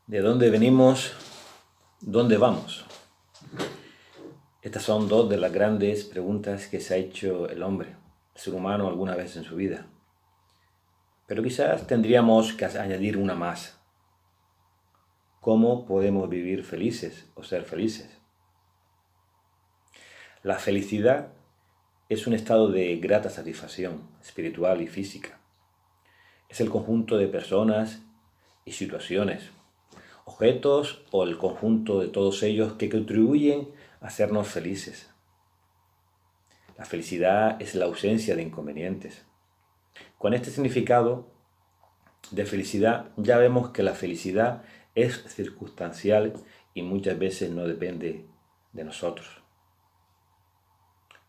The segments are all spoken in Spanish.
¿De dónde venimos? ¿Dónde vamos? Estas son dos de las grandes preguntas que se ha hecho el hombre, el ser humano, alguna vez en su vida. Pero quizás tendríamos que añadir una más. ¿Cómo podemos vivir felices o ser felices? La felicidad es un estado de grata satisfacción espiritual y física. Es el conjunto de personas y situaciones, objetos o el conjunto de todos ellos que contribuyen a hacernos felices. La felicidad es la ausencia de inconvenientes. Con este significado de felicidad ya vemos que la felicidad es circunstancial y muchas veces no depende de nosotros.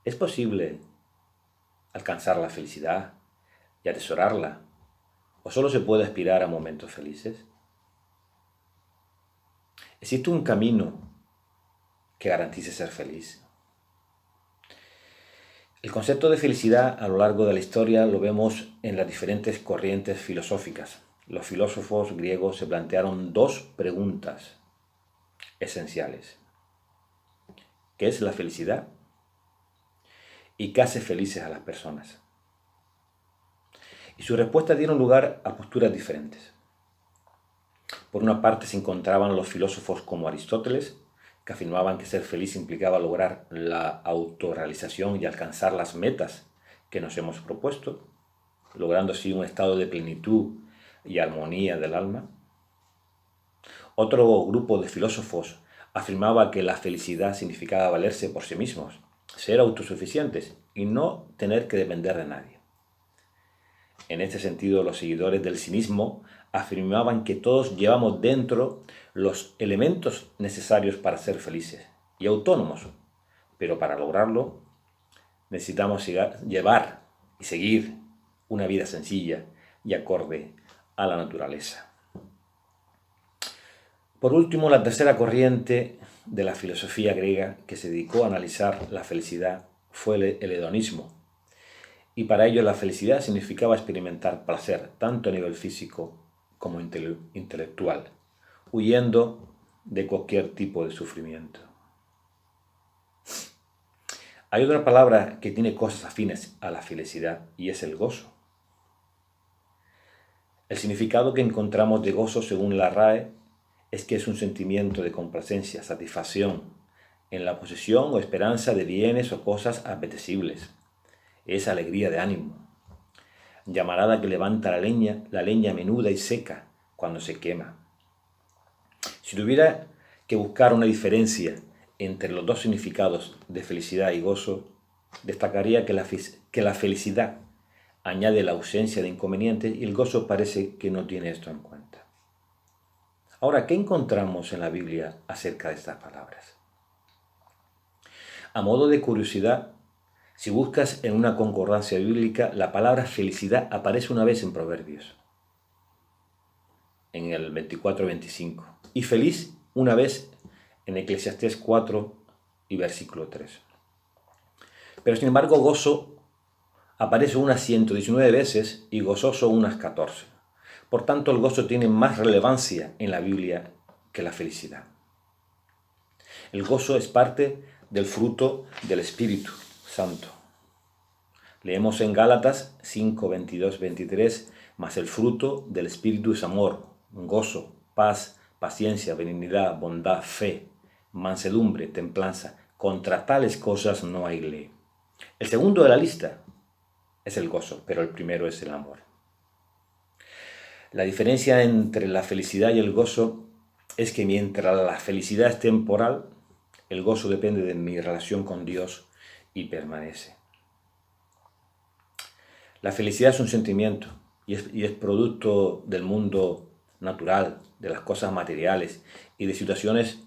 ¿Es posible alcanzar la felicidad y atesorarla? ¿O solo se puede aspirar a momentos felices? ¿Existe un camino que garantice ser feliz? El concepto de felicidad a lo largo de la historia lo vemos en las diferentes corrientes filosóficas. Los filósofos griegos se plantearon dos preguntas esenciales. ¿Qué es la felicidad? ¿Y qué hace felices a las personas? Y sus respuestas dieron lugar a posturas diferentes. Por una parte se encontraban los filósofos como Aristóteles, que afirmaban que ser feliz implicaba lograr la autorrealización y alcanzar las metas que nos hemos propuesto, logrando así un estado de plenitud y armonía del alma. Otro grupo de filósofos afirmaba que la felicidad significaba valerse por sí mismos, ser autosuficientes y no tener que depender de nadie. En este sentido, los seguidores del cinismo afirmaban que todos llevamos dentro los elementos necesarios para ser felices y autónomos, pero para lograrlo necesitamos llevar y seguir una vida sencilla y acorde a la naturaleza. Por último, la tercera corriente de la filosofía griega que se dedicó a analizar la felicidad fue el hedonismo. Y para ello la felicidad significaba experimentar placer, tanto a nivel físico como intelectual, huyendo de cualquier tipo de sufrimiento. Hay otra palabra que tiene cosas afines a la felicidad y es el gozo. El significado que encontramos de gozo según la RAE es que es un sentimiento de complacencia, satisfacción en la posesión o esperanza de bienes o cosas apetecibles. Es alegría de ánimo. Llamarada que levanta la leña menuda y seca cuando se quema. Si tuviera que buscar una diferencia entre los dos significados de felicidad y gozo, destacaría que la felicidad añade la ausencia de inconvenientes y el gozo parece que no tiene esto en cuenta. Ahora, ¿qué encontramos en la Biblia acerca de estas palabras? A modo de curiosidad, si buscas en una concordancia bíblica, la palabra felicidad aparece una vez en Proverbios, en el 24-25, y feliz una vez en Eclesiastés 4 y versículo 3. Pero sin embargo, gozo aparece unas 119 veces y gozoso unas 14. Por tanto, el gozo tiene más relevancia en la Biblia que la felicidad. El gozo es parte del fruto del Espíritu Santo. Leemos en Gálatas 5, 22, 23, mas el fruto del Espíritu es amor, gozo, paz, paciencia, benignidad, bondad, fe, mansedumbre, templanza. Contra tales cosas no hay ley. El segundo de la lista es el gozo, pero el primero es el amor. La diferencia entre la felicidad y el gozo es que mientras la felicidad es temporal, el gozo depende de mi relación con Dios y permanece. La felicidad es un sentimiento y es producto del mundo natural, de las cosas materiales y de situaciones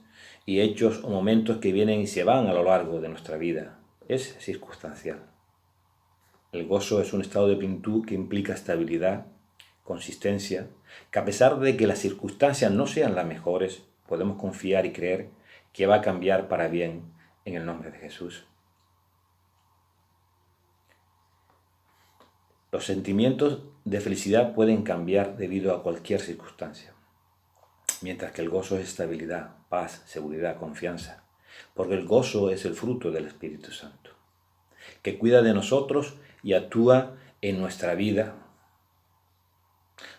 y hechos o momentos que vienen y se van a lo largo de nuestra vida. Es circunstancial. El gozo es un estado de plenitud que implica estabilidad, consistencia, que a pesar de que las circunstancias no sean las mejores, podemos confiar y creer que va a cambiar para bien en el nombre de Jesús. Los sentimientos de felicidad pueden cambiar debido a cualquier circunstancia. mientras que el gozo es estabilidad, paz, seguridad, confianza, porque el gozo es el fruto del Espíritu Santo, que cuida de nosotros y actúa en nuestra vida.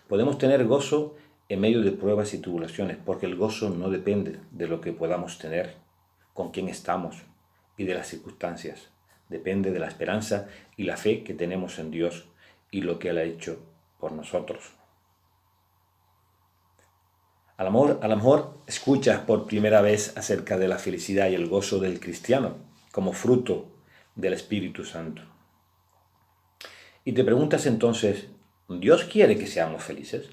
Podemos tener gozo en medio de pruebas y tribulaciones, porque el gozo no depende de lo que podamos tener, con quién estamos y de las circunstancias. Depende de la esperanza y la fe que tenemos en Dios y lo que Él ha hecho por nosotros. A lo mejor escuchas por primera vez acerca de la felicidad y el gozo del cristiano como fruto del Espíritu Santo. Y te preguntas entonces, ¿Dios quiere que seamos felices?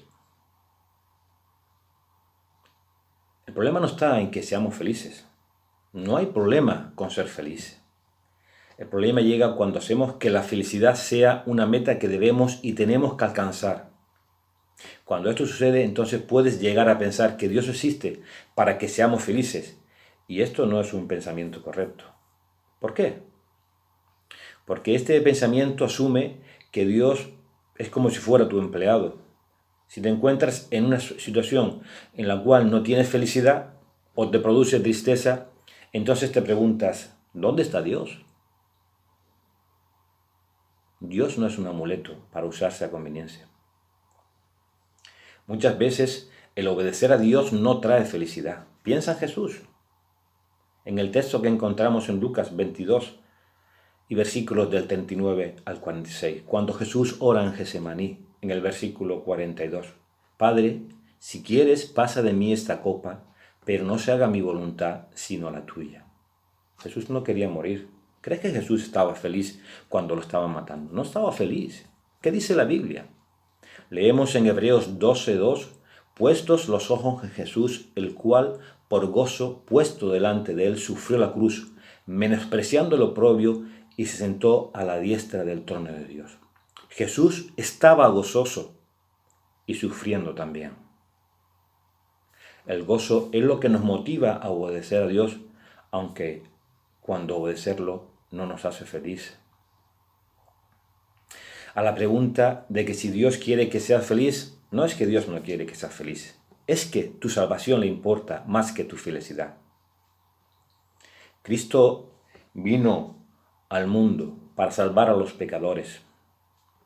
El problema no está en que seamos felices. No hay problema con ser feliz. El problema llega cuando hacemos que la felicidad sea una meta que debemos y tenemos que alcanzar. Cuando esto sucede, entonces puedes llegar a pensar que Dios existe para que seamos felices. Y esto no es un pensamiento correcto. ¿Por qué? Porque este pensamiento asume que Dios es como si fuera tu empleado. Si te encuentras en una situación en la cual no tienes felicidad o te produce tristeza, entonces te preguntas, ¿dónde está Dios? Dios no es un amuleto para usarse a conveniencia. Muchas veces el obedecer a Dios no trae felicidad. Piensa en Jesús. En el texto que encontramos en Lucas 22 y versículos del 39 al 46, cuando Jesús ora en Getsemaní, en el versículo 42. Padre, si quieres, pasa de mí esta copa, pero no se haga mi voluntad, sino la tuya. Jesús no quería morir. ¿Crees que Jesús estaba feliz cuando lo estaban matando? No estaba feliz. ¿Qué dice la Biblia? Leemos en Hebreos 12:2, puestos los ojos en Jesús, el cual, por gozo puesto delante de él, sufrió la cruz, menospreciando el oprobio, y se sentó a la diestra del trono de Dios. Jesús estaba gozoso y sufriendo también. El gozo es lo que nos motiva a obedecer a Dios, aunque cuando obedecerlo no nos hace feliz. A la pregunta de que si Dios quiere que seas feliz, no es que Dios no quiere que seas feliz, es que tu salvación le importa más que tu felicidad. Cristo vino al mundo para salvar a los pecadores,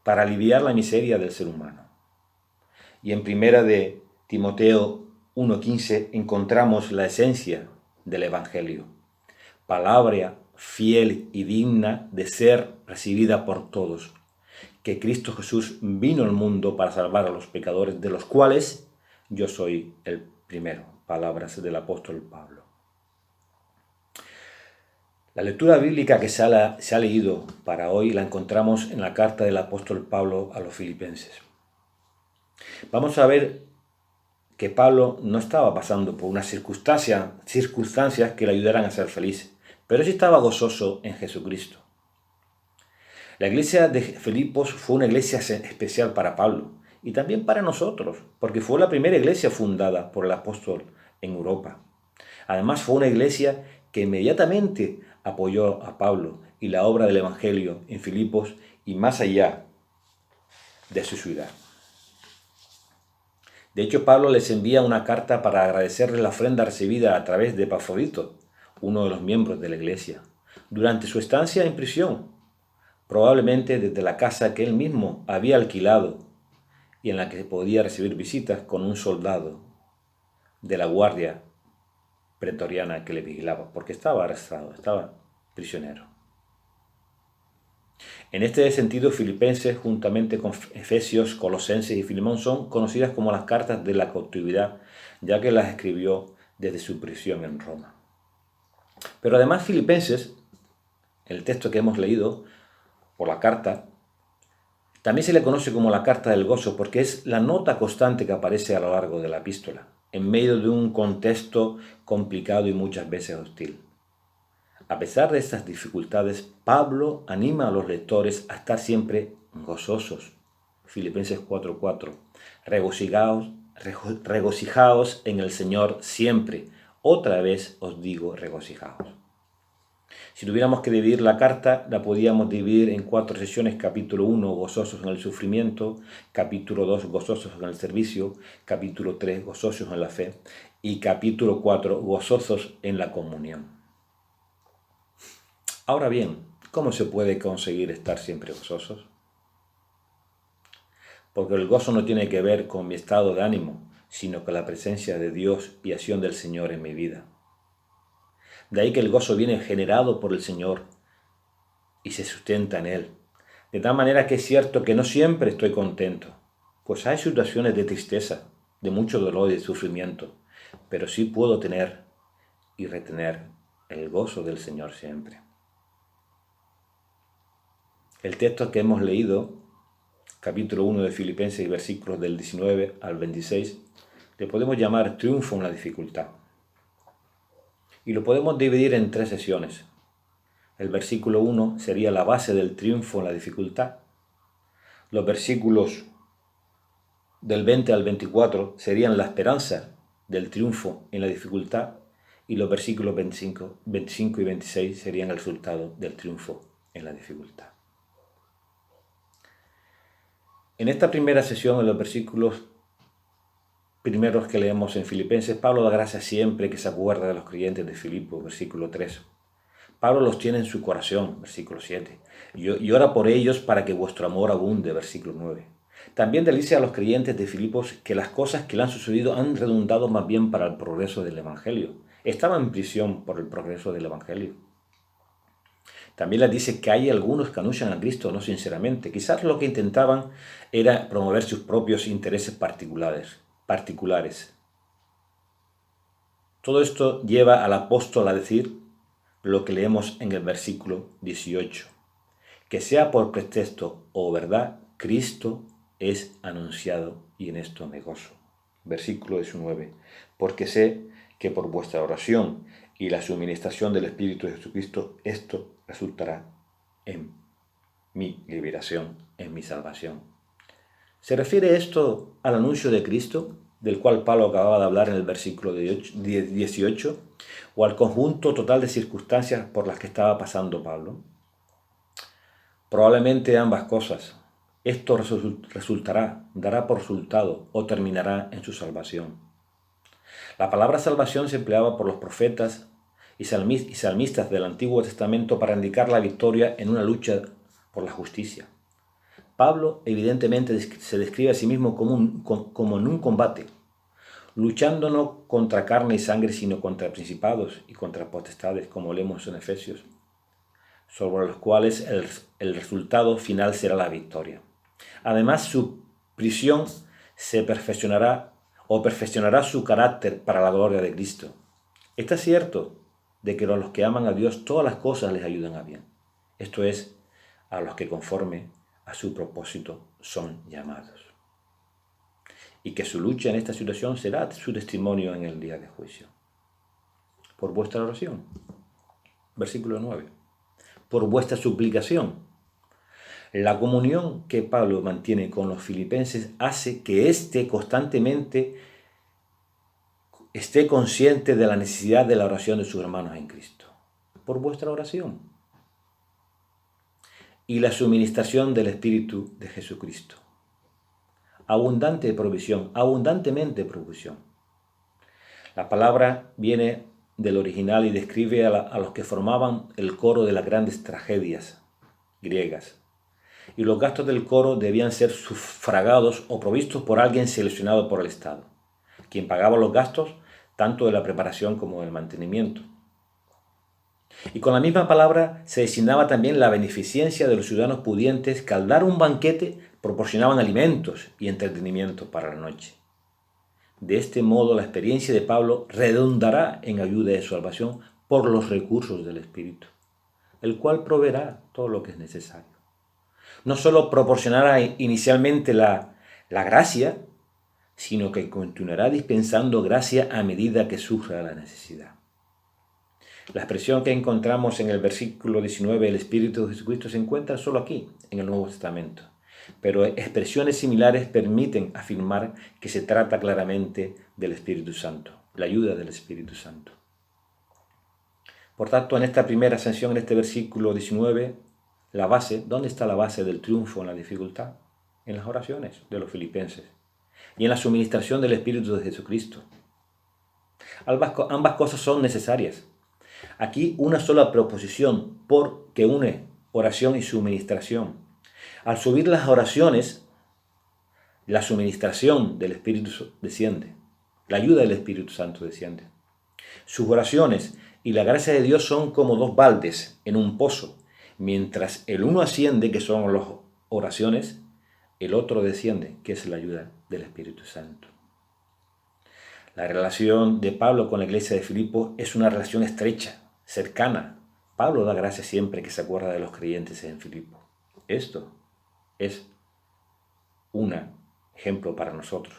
para aliviar la miseria del ser humano. Y en primera de Timoteo 1:15 encontramos la esencia del Evangelio, palabra fiel y digna de ser recibida por todos, que Cristo Jesús vino al mundo para salvar a los pecadores, de los cuales yo soy el primero. Palabras del apóstol Pablo. La lectura bíblica que se ha leído para hoy la encontramos en la carta del apóstol Pablo a los filipenses. Vamos a ver que Pablo no estaba pasando por unas circunstancias que le ayudaran a ser feliz, pero sí estaba gozoso en Jesucristo. La iglesia de Filipos fue una iglesia especial para Pablo y también para nosotros, porque fue la primera iglesia fundada por el apóstol en Europa. Además fue una iglesia que inmediatamente apoyó a Pablo y la obra del Evangelio en Filipos y más allá de su ciudad. De hecho, Pablo les envía una carta para agradecerles la ofrenda recibida a través de Epafrodito, uno de los miembros de la iglesia, durante su estancia en prisión, probablemente desde la casa que él mismo había alquilado y en la que podía recibir visitas con un soldado de la guardia pretoriana que le vigilaba, porque estaba arrestado, estaba prisionero. En este sentido, Filipenses, juntamente con Efesios, Colosenses y Filemón, son conocidas como las cartas de la cautividad, ya que las escribió desde su prisión en Roma. Pero además, Filipenses, el texto que hemos leído, o la carta, también se le conoce como la carta del gozo, porque es la nota constante que aparece a lo largo de la epístola, en medio de un contexto complicado y muchas veces hostil. A pesar de estas dificultades, Pablo anima a los lectores a estar siempre gozosos. Filipenses 4:4. Regocijaos en el Señor siempre. Otra vez os digo regocijaos. Si tuviéramos que dividir la carta, la podíamos dividir en 4 sesiones. Capítulo 1, gozosos en el sufrimiento. Capítulo 2, gozosos en el servicio. Capítulo 3, gozosos en la fe. Y capítulo 4, gozosos en la comunión. Ahora bien, ¿cómo se puede conseguir estar siempre gozosos? Porque el gozo no tiene que ver con mi estado de ánimo, sino con la presencia de Dios y acción del Señor en mi vida. De ahí que el gozo viene generado por el Señor y se sustenta en Él. De tal manera que es cierto que no siempre estoy contento, pues hay situaciones de tristeza, de mucho dolor y de sufrimiento, pero sí puedo tener y retener el gozo del Señor siempre. El texto que hemos leído, capítulo 1 de Filipenses, versículos del 19 al 26, le podemos llamar triunfo en la dificultad. Y lo podemos dividir en 3 sesiones. El versículo 1 sería la base del triunfo en la dificultad. Los versículos del 20 al 24 serían la esperanza del triunfo en la dificultad. Y los versículos 25 y 26 serían el resultado del triunfo en la dificultad. En esta primera sesión, en los versículos primeros que leemos en Filipenses, Pablo da gracias siempre que se acuerda de los creyentes de Filipo, versículo 3. Pablo los tiene en su corazón, versículo 7. Y ora por ellos para que vuestro amor abunde, versículo 9. También dice a los creyentes de Filipos que las cosas que le han sucedido han redundado más bien para el progreso del Evangelio. Estaban en prisión por el progreso del Evangelio. También les dice que hay algunos que anuncian a Cristo no sinceramente. Quizás lo que intentaban era promover sus propios intereses particulares. Todo esto lleva al apóstol a decir lo que leemos en el versículo 18. Que sea por pretexto o verdad, Cristo es anunciado y en esto me gozo. Versículo 19. Porque sé que por vuestra oración y la suministración del Espíritu de Jesucristo, esto resultará en mi liberación, en mi salvación. ¿Se refiere esto al anuncio de Cristo, del cual Pablo acababa de hablar en el versículo 18, o al conjunto total de circunstancias por las que estaba pasando Pablo? Probablemente ambas cosas. Esto dará por resultado o terminará en su salvación. La palabra salvación se empleaba por los profetas y salmistas del Antiguo Testamento para indicar la victoria en una lucha por la justicia. Pablo evidentemente se describe a sí mismo como en un combate, luchando no contra carne y sangre, sino contra principados y contra potestades, como leemos en Efesios, sobre los cuales el resultado final será la victoria. Además, su prisión perfeccionará su carácter para la gloria de Cristo. Está cierto de que a los que aman a Dios todas las cosas les ayudan a bien. Esto es, a los que conforme a su propósito son llamados. Y que su lucha en esta situación será su testimonio en el día de juicio. Por vuestra oración. Versículo 9. Por vuestra suplicación. La comunión que Pablo mantiene con los filipenses hace que éste constantemente esté consciente de la necesidad de la oración de sus hermanos en Cristo. Por vuestra oración. Y la suministración del Espíritu de Jesucristo. Abundantemente provisión. La palabra viene del original y describe a los que formaban el coro de las grandes tragedias griegas. Y los gastos del coro debían ser sufragados o provistos por alguien seleccionado por el Estado, quien pagaba los gastos tanto de la preparación como del mantenimiento. Y con la misma palabra se designaba también la beneficencia de los ciudadanos pudientes que al dar un banquete proporcionaban alimentos y entretenimiento para la noche. De este modo la experiencia de Pablo redundará en ayuda de salvación por los recursos del Espíritu, el cual proveerá todo lo que es necesario. No solo proporcionará inicialmente la gracia, sino que continuará dispensando gracia a medida que surja la necesidad. La expresión que encontramos en el versículo 19, el Espíritu de Jesucristo, se encuentra solo aquí, en el Nuevo Testamento. Pero expresiones similares permiten afirmar que se trata claramente del Espíritu Santo, la ayuda del Espíritu Santo. Por tanto, en esta primera ascensión, en este versículo 19, la base, ¿dónde está la base del triunfo en la dificultad? En las oraciones de los filipenses y en la suministración del Espíritu de Jesucristo. Ambas cosas son necesarias. Aquí una sola proposición que une oración y suministración. Al subir las oraciones, la suministración del Espíritu desciende, la ayuda del Espíritu Santo desciende. Sus oraciones y la gracia de Dios son como dos baldes en un pozo. Mientras el uno asciende, que son las oraciones, el otro desciende, que es la ayuda del Espíritu Santo. La relación de Pablo con la iglesia de Filipos es una relación estrecha, cercana. Pablo da gracias siempre que se acuerda de los creyentes en Filipos. Esto es un ejemplo para nosotros,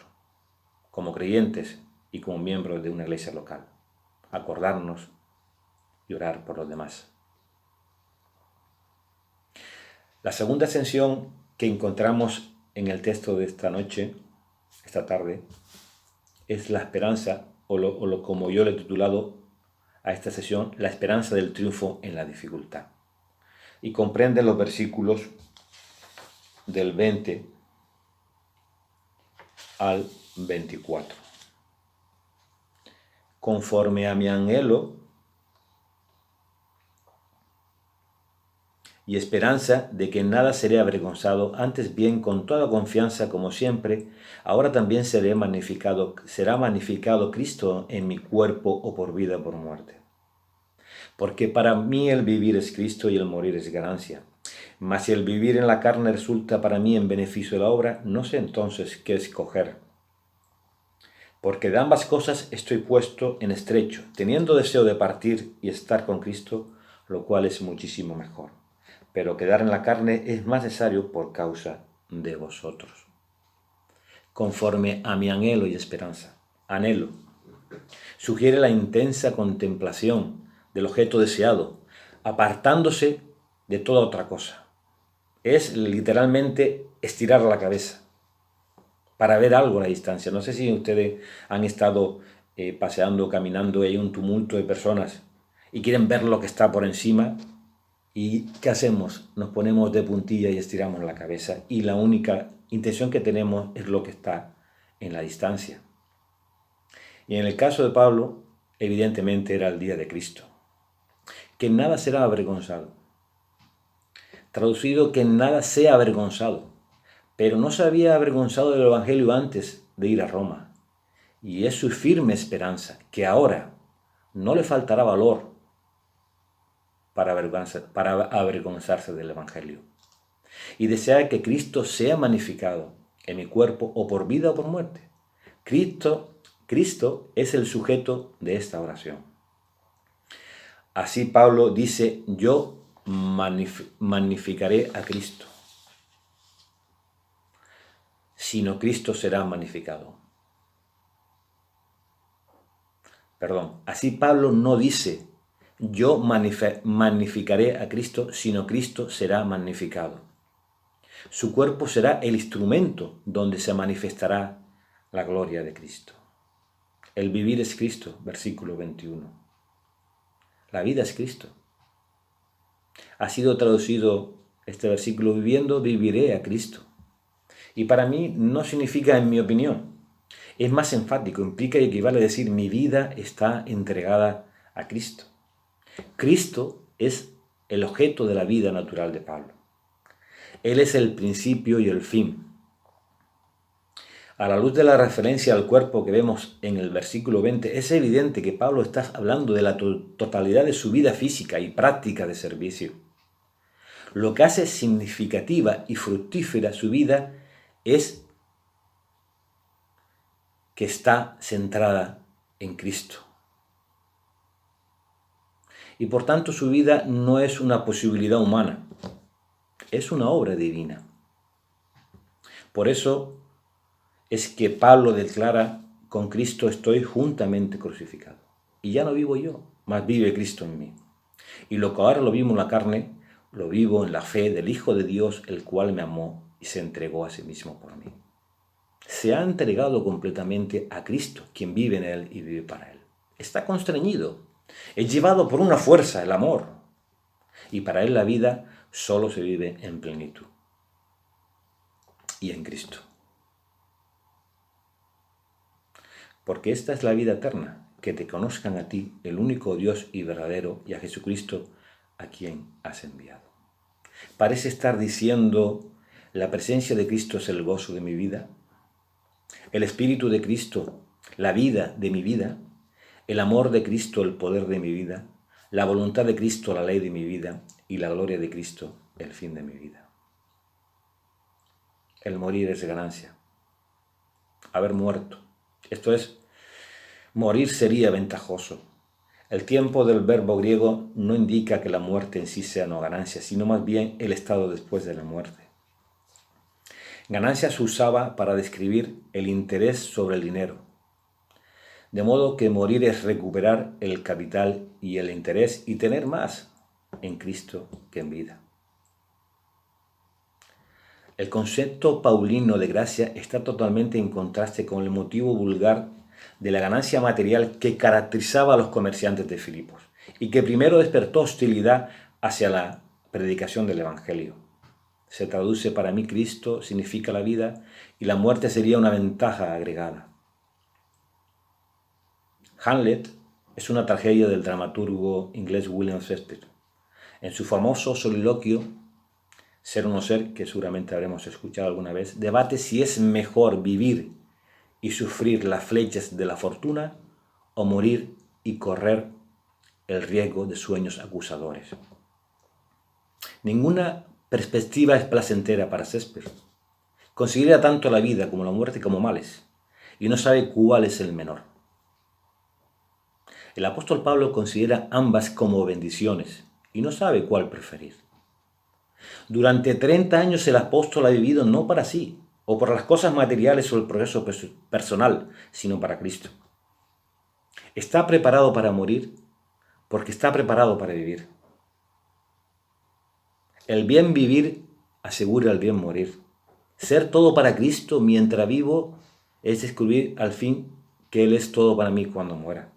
como creyentes y como miembros de una iglesia local. Acordarnos y orar por los demás. La segunda ascensión que encontramos en el texto de esta noche, esta tarde, es la esperanza, como yo le he titulado a esta sesión, la esperanza del triunfo en la dificultad. Y comprende los versículos del 20 al 24. Conforme a mi anhelo y esperanza de que en nada seré avergonzado, antes bien con toda confianza como siempre, ahora también será magnificado Cristo en mi cuerpo, o por vida o por muerte. Porque para mí el vivir es Cristo y el morir es ganancia. Mas si el vivir en la carne resulta para mí en beneficio de la obra, no sé entonces qué escoger. Porque de ambas cosas estoy puesto en estrecho, teniendo deseo de partir y estar con Cristo, lo cual es muchísimo mejor. Pero quedar en la carne es más necesario por causa de vosotros. Conforme a mi anhelo y esperanza. Anhelo sugiere la intensa contemplación del objeto deseado, apartándose de toda otra cosa. Es literalmente estirar la cabeza para ver algo a la distancia. No sé si ustedes han estado paseando, caminando y hay un tumulto de personas y quieren ver lo que está por encima. ¿Y qué hacemos? Nos ponemos de puntilla y estiramos la cabeza y la única intención que tenemos es lo que está en la distancia. Y en el caso de Pablo, evidentemente era el día de Cristo. Que en nada será avergonzado. Traducido, que en nada sea avergonzado. Pero no se había avergonzado del Evangelio antes de ir a Roma. Y es su firme esperanza que ahora no le faltará valor para avergonzarse del Evangelio. Y desea que Cristo sea magnificado en mi cuerpo, o por vida o por muerte. Cristo es el sujeto de esta oración. Así Pablo dice, yo magnificaré a Cristo, sino Cristo será magnificado. Así Pablo no dice, yo magnificaré a Cristo, sino Cristo será magnificado. Su cuerpo será el instrumento donde se manifestará la gloria de Cristo. El vivir es Cristo, versículo 21. La vida es Cristo. Ha sido traducido este versículo viviendo, viviré a Cristo. Y para mí no significa en mi opinión. Es más enfático, implica y equivale a decir mi vida está entregada a Cristo. Cristo es el objeto de la vida natural de Pablo. Él es el principio y el fin. A la luz de la referencia al cuerpo que vemos en el versículo 20, es evidente que Pablo está hablando de la totalidad de su vida física y práctica de servicio. Lo que hace significativa y fructífera su vida es que está centrada en Cristo. Y por tanto su vida no es una posibilidad humana, es una obra divina. Por eso es que Pablo declara, con Cristo estoy juntamente crucificado. Y ya no vivo yo, mas vive Cristo en mí. Y lo que ahora lo vivo en la carne, lo vivo en la fe del Hijo de Dios, el cual me amó y se entregó a sí mismo por mí. Se ha entregado completamente a Cristo, quien vive en él y vive para él. Está constreñido, Es llevado por una fuerza, el amor. Y para él la vida solo se vive en plenitud. Y en Cristo. Porque esta es la vida eterna, que te conozcan a ti, el único Dios y verdadero, y a Jesucristo, a quien has enviado. Parece estar diciendo, la presencia de Cristo es el gozo de mi vida, el Espíritu de Cristo, la vida de mi vida, el amor de Cristo, el poder de mi vida, la voluntad de Cristo, la ley de mi vida, y la gloria de Cristo, el fin de mi vida. El morir es ganancia. Haber muerto. Esto es, morir sería ventajoso. El tiempo del verbo griego no indica que la muerte en sí sea no ganancia, sino más bien el estado después de la muerte. Ganancia se usaba para describir el interés sobre el dinero. De modo que morir es recuperar el capital y el interés y tener más en Cristo que en vida. El concepto paulino de gracia está totalmente en contraste con el motivo vulgar de la ganancia material que caracterizaba a los comerciantes de Filipos y que primero despertó hostilidad hacia la predicación del Evangelio. Se traduce: para mí Cristo significa la vida y la muerte sería una ventaja agregada. Hamlet es una tragedia del dramaturgo inglés William Shakespeare. En su famoso soliloquio, Ser o no ser, que seguramente habremos escuchado alguna vez, debate si es mejor vivir y sufrir las flechas de la fortuna o morir y correr el riesgo de sueños acusadores. Ninguna perspectiva es placentera para Shakespeare. Considera tanto la vida como la muerte como males y no sabe cuál es el menor. El apóstol Pablo considera ambas como bendiciones y no sabe cuál preferir. Durante 30 años el apóstol ha vivido no para sí, o por las cosas materiales o el progreso personal, sino para Cristo. Está preparado para morir porque está preparado para vivir. El bien vivir asegura el bien morir. Ser todo para Cristo mientras vivo es descubrir al fin que Él es todo para mí cuando muera.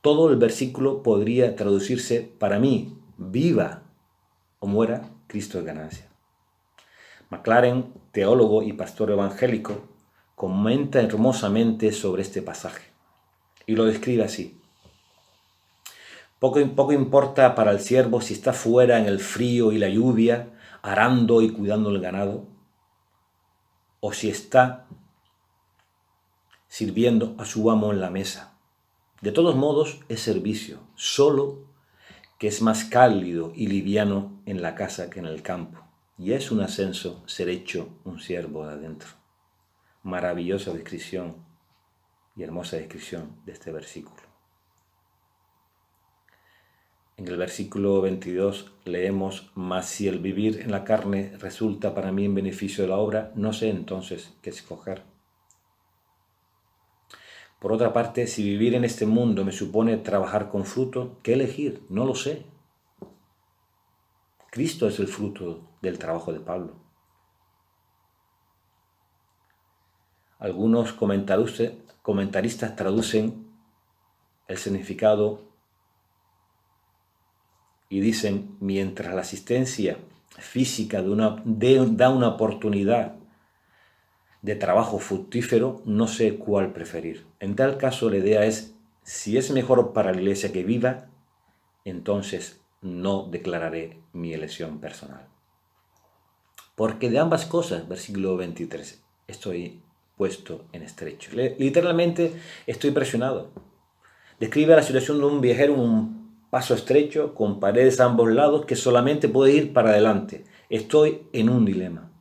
Todo el versículo podría traducirse: para mí, viva o muera, Cristo es ganancia. Maclaren, teólogo y pastor evangélico, comenta hermosamente sobre este pasaje y lo describe así: poco importa para el siervo si está fuera en el frío y la lluvia, arando y cuidando el ganado, o si está sirviendo a su amo en la mesa. De todos modos es servicio, solo que es más cálido y liviano en la casa que en el campo, y es un ascenso ser hecho un siervo de adentro. Maravillosa descripción y hermosa descripción de este versículo. En el versículo 22 leemos: mas si el vivir en la carne resulta para mí en beneficio de la obra, no sé entonces qué escoger. Por otra parte, si vivir en este mundo me supone trabajar con fruto, ¿qué elegir? No lo sé. Cristo es el fruto del trabajo de Pablo. Algunos comentaristas traducen el significado y dicen: mientras la asistencia física da una oportunidad de trabajo fructífero, no sé cuál preferir. En tal caso, la idea es: si es mejor para la iglesia que viva, entonces no declararé mi elección personal. Porque de ambas cosas, versículo 23, estoy puesto en estrecho. Literalmente estoy presionado. Describe la situación de un viajero en un paso estrecho, con paredes a ambos lados, que solamente puede ir para adelante. Estoy en un dilema,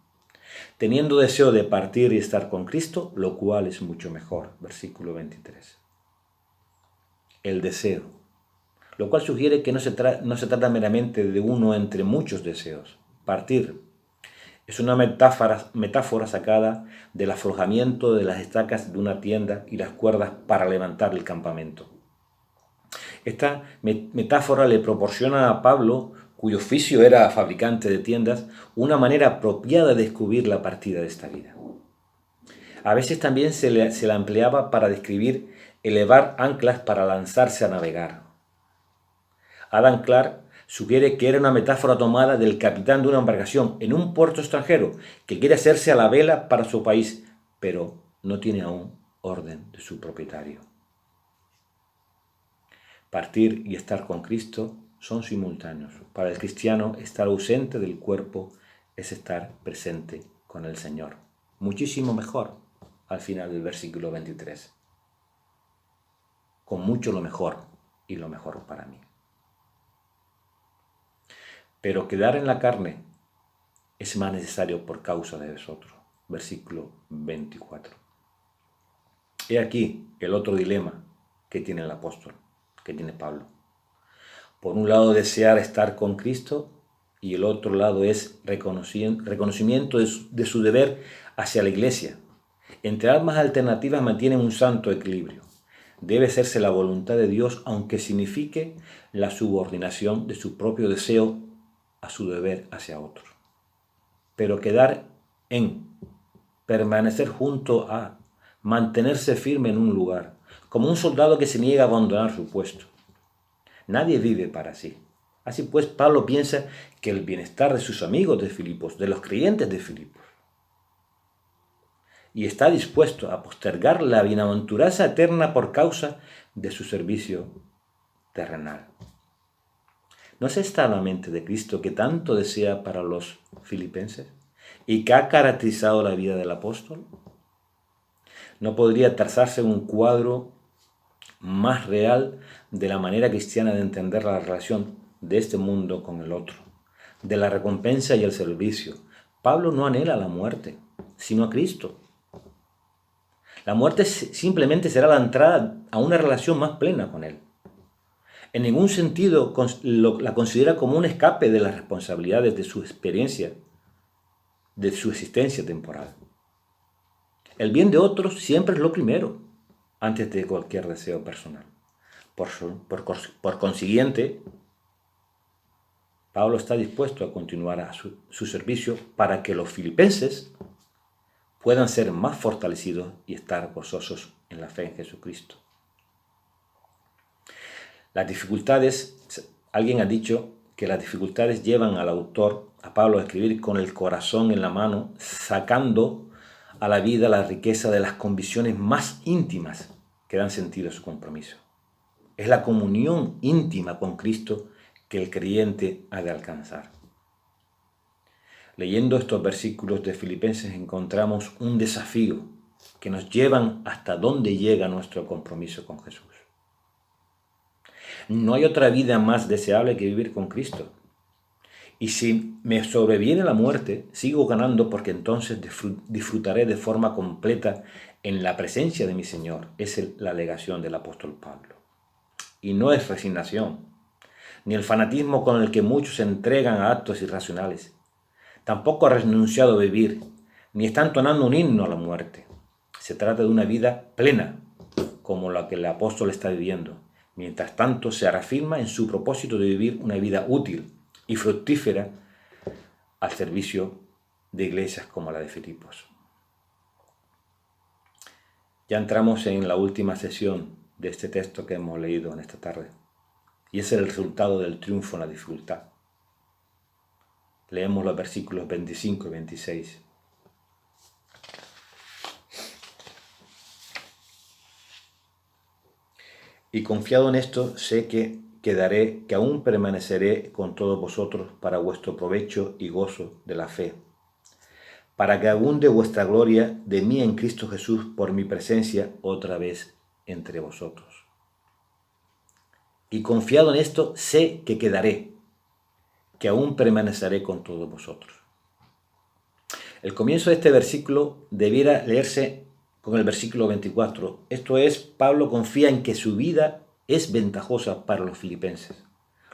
teniendo deseo de partir y estar con Cristo, lo cual es mucho mejor. Versículo 23. El deseo, lo cual sugiere que no se trata meramente de uno entre muchos deseos. Partir es una metáfora sacada del aflojamiento de las estacas de una tienda y las cuerdas para levantar el campamento. Esta metáfora le proporciona a Pablo, cuyo oficio era fabricante de tiendas, una manera apropiada de descubrir la partida de esta vida. A veces también se la empleaba para describir elevar anclas para lanzarse a navegar. Adam Clarke sugiere que era una metáfora tomada del capitán de una embarcación en un puerto extranjero que quiere hacerse a la vela para su país, pero no tiene aún orden de su propietario. Partir y estar con Cristo son simultáneos. Para el cristiano, estar ausente del cuerpo es estar presente con el Señor. Muchísimo mejor al final del versículo 23. Con mucho lo mejor y lo mejor para mí. Pero quedar en la carne es más necesario por causa de vosotros. Versículo 24. He aquí el otro dilema que tiene el apóstol, que tiene Pablo. Por un lado, desear estar con Cristo y el otro lado es reconocimiento de su deber hacia la iglesia. Entre ambas alternativas mantienen un santo equilibrio. Debe hacerse la voluntad de Dios, aunque signifique la subordinación de su propio deseo a su deber hacia otros. Pero quedar en, permanecer junto a, mantenerse firme en un lugar, como un soldado que se niega a abandonar su puesto. Nadie vive para sí. Así pues, Pablo piensa que el bienestar de sus amigos de Filipos, de los creyentes de Filipos, y está dispuesto a postergar la bienaventuranza eterna por causa de su servicio terrenal. ¿No es esta la mente de Cristo que tanto desea para los filipenses y que ha caracterizado la vida del apóstol? No podría trazarse un cuadro más real de la manera cristiana de entender la relación de este mundo con el otro, de la recompensa y el servicio. Pablo no anhela la muerte, sino a Cristo. La muerte simplemente será la entrada a una relación más plena con Él. En ningún sentido la considera como un escape de las responsabilidades de su experiencia, de su existencia temporal. El bien de otros siempre es lo primero, antes de cualquier deseo personal. Por consiguiente, Pablo está dispuesto a continuar a su servicio para que los filipenses puedan ser más fortalecidos y estar gozosos en la fe en Jesucristo. Las dificultades, alguien ha dicho que las dificultades llevan al autor, a Pablo, a escribir con el corazón en la mano, sacando a la vida la riqueza de las convicciones más íntimas que dan sentido a su compromiso. Es la comunión íntima con Cristo que el creyente ha de alcanzar. Leyendo estos versículos de Filipenses encontramos un desafío que nos llevan hasta dónde llega nuestro compromiso con Jesús. No hay otra vida más deseable que vivir con Cristo. Y si me sobreviene la muerte, sigo ganando porque entonces disfrutaré de forma completa en la presencia de mi Señor. Es la alegación del apóstol Pablo. Y no es resignación, ni el fanatismo con el que muchos se entregan a actos irracionales. Tampoco ha renunciado a vivir, ni está entonando un himno a la muerte. Se trata de una vida plena, como la que el apóstol está viviendo. Mientras tanto, se reafirma en su propósito de vivir una vida útil y fructífera al servicio de iglesias como la de Filipos. Ya entramos en la última sesión de este texto que hemos leído en esta tarde, y es el resultado del triunfo en la dificultad. Leemos los versículos 25 y 26. Y confiado en esto, sé que aún permaneceré con todos vosotros para vuestro provecho y gozo de la fe, para que abunde vuestra gloria de mí en Cristo Jesús por mi presencia otra vez entre vosotros. Y confiado en esto, sé que quedaré, que aún permaneceré con todos vosotros. El comienzo de este versículo debiera leerse con el versículo 24. Esto es, Pablo confía en que su vida es ventajosa para los filipenses.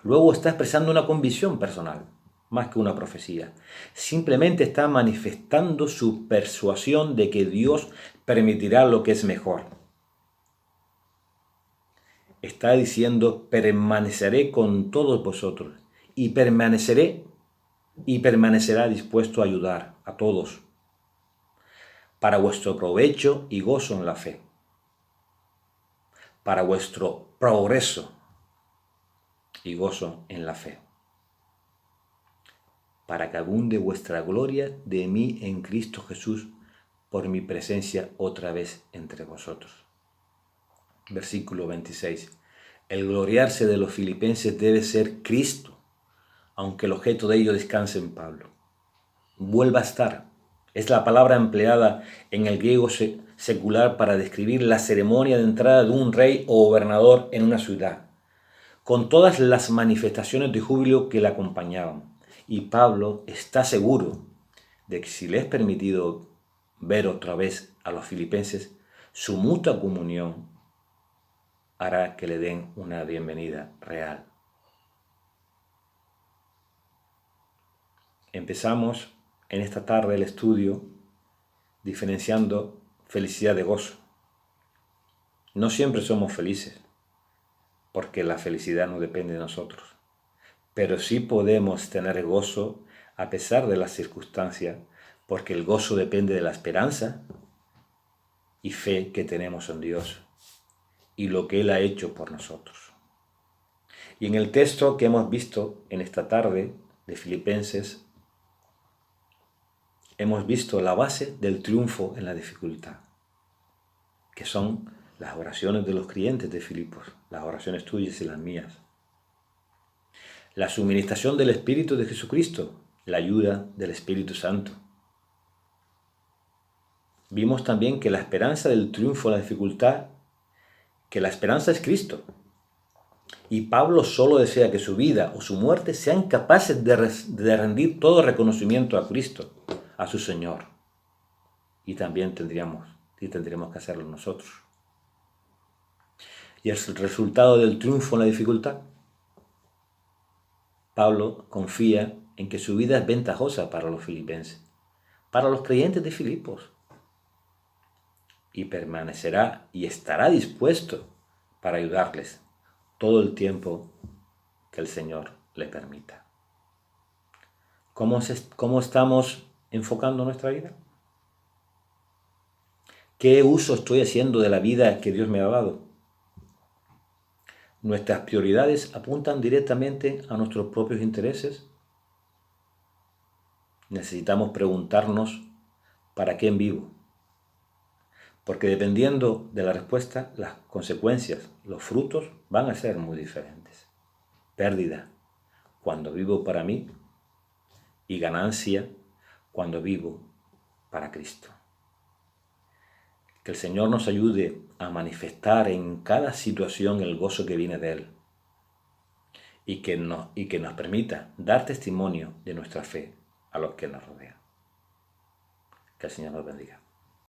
Luego está expresando una convicción personal, más que una profecía. Simplemente está manifestando su persuasión de que Dios permitirá lo que es mejor. Está diciendo, permaneceré con todos vosotros y permanecerá dispuesto a ayudar a todos para vuestro provecho y gozo en la fe. para vuestro progreso y gozo en la fe, para que abunde vuestra gloria de mí en Cristo Jesús por mi presencia otra vez entre vosotros. Versículo 26. El gloriarse de los filipenses debe ser Cristo, aunque el objeto de ello descanse en Pablo. Vuelva a estar. Es la palabra empleada en el griego secular para describir la ceremonia de entrada de un rey o gobernador en una ciudad, con todas las manifestaciones de júbilo que la acompañaban. Y Pablo está seguro de que si le es permitido ver otra vez a los filipenses, su mutua comunión hará que le den una bienvenida real. Empezamos en esta tarde el estudio diferenciando felicidad de gozo. No siempre somos felices, porque la felicidad no depende de nosotros, pero sí podemos tener gozo a pesar de las circunstancias, porque el gozo depende de la esperanza y fe que tenemos en Dios y lo que Él ha hecho por nosotros. Y en el texto que hemos visto en esta tarde de Filipenses, hemos visto la base del triunfo en la dificultad, que son las oraciones de los creyentes de Filipos, las oraciones tuyas y las mías. La suministración del Espíritu de Jesucristo, la ayuda del Espíritu Santo. Vimos también que la esperanza del triunfo en la dificultad, que la esperanza es Cristo. Y Pablo solo desea que su vida o su muerte sean capaces de rendir todo reconocimiento a Cristo, a su Señor. Y también tendríamos que hacerlo nosotros. Y el resultado del triunfo en la dificultad. Pablo confía en que su vida es ventajosa para los filipenses, para los creyentes de Filipos. Y permanecerá y estará dispuesto para ayudarles todo el tiempo que el Señor le permita. ¿Cómo estamos enfocando nuestra vida? ¿Qué uso estoy haciendo de la vida que Dios me ha dado? ¿Nuestras prioridades apuntan directamente a nuestros propios intereses? Necesitamos preguntarnos, ¿para quién vivo? Porque dependiendo de la respuesta, las consecuencias, los frutos van a ser muy diferentes. Pérdida cuando vivo para mí y ganancia cuando vivo para Cristo. Que el Señor nos ayude a manifestar en cada situación el gozo que viene de Él y que nos permita dar testimonio de nuestra fe a los que nos rodean. Que el Señor nos bendiga.